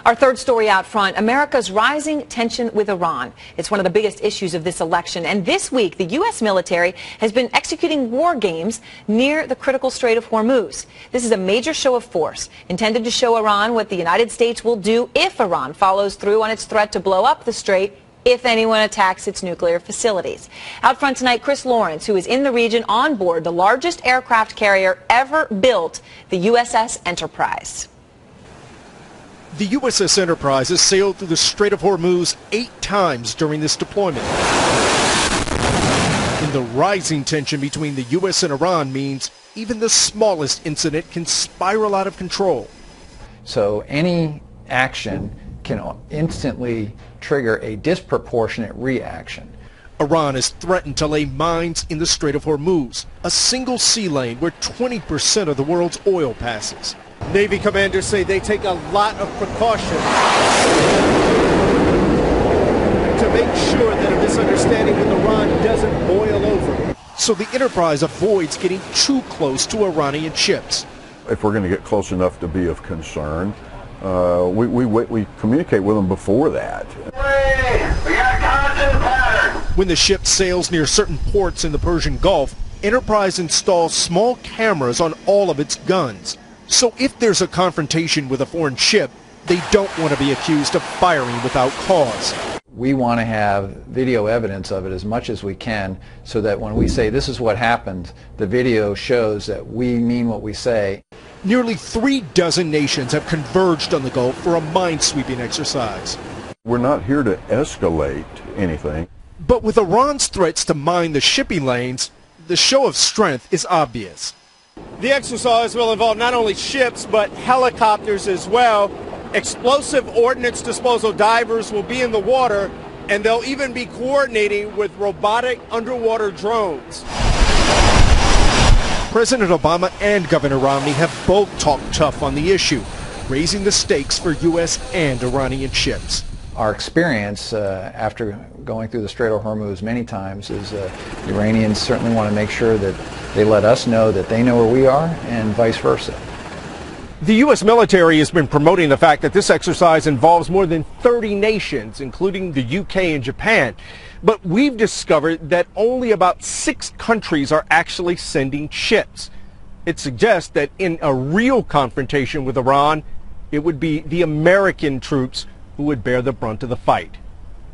Our third story out front, America's rising tension with Iran. It's one of the biggest issues of this election. And this week, the U.S. military has been executing war games near the critical Strait of Hormuz. This is a major show of force intended to show Iran what the United States will do if Iran follows through on its threat to blow up the strait if anyone attacks its nuclear facilities. Out front tonight, Chris Lawrence, who is in the region on board the largest aircraft carrier ever built, the USS Enterprise. The USS Enterprise has sailed through the Strait of Hormuz 8 times during this deployment. And the rising tension between the U.S. and Iran means even the smallest incident can spiral out of control. So any action can instantly trigger a disproportionate reaction. Iran has threatened to lay mines in the Strait of Hormuz, a single sea lane where 20% of the world's oil passes. Navy commanders say they take a lot of precaution to make sure that a misunderstanding with Iran doesn't boil over. So the Enterprise avoids getting too close to Iranian ships. If we're going to get close enough to be of concern, we communicate with them before that. We got constant pattern. When the ship sails near certain ports in the Persian Gulf, Enterprise installs small cameras on all of its guns. So if there's a confrontation with a foreign ship, they don't want to be accused of firing without cause. We want to have video evidence of it as much as we can so that when we say this is what happened, the video shows that we mean what we say. Nearly 36 nations have converged on the Gulf for a minesweeping exercise. We're not here to escalate anything. But with Iran's threats to mine the shipping lanes, the show of strength is obvious. The exercise will involve not only ships, but helicopters as well. Explosive ordnance disposal divers will be in the water, and they'll even be coordinating with robotic underwater drones. President Obama and Governor Romney have both talked tough on the issue, raising the stakes for U.S. and Iranian ships. Our experience after going through the Strait of Hormuz many times is the Iranians certainly want to make sure that they let us know that they know where we are and vice versa. The U.S. military has been promoting the fact that this exercise involves more than 30 nations, including the U.K. and Japan. But we've discovered that only about 6 countries are actually sending ships. It suggests that in a real confrontation with Iran, it would be the American troops who would bear the brunt of the fight.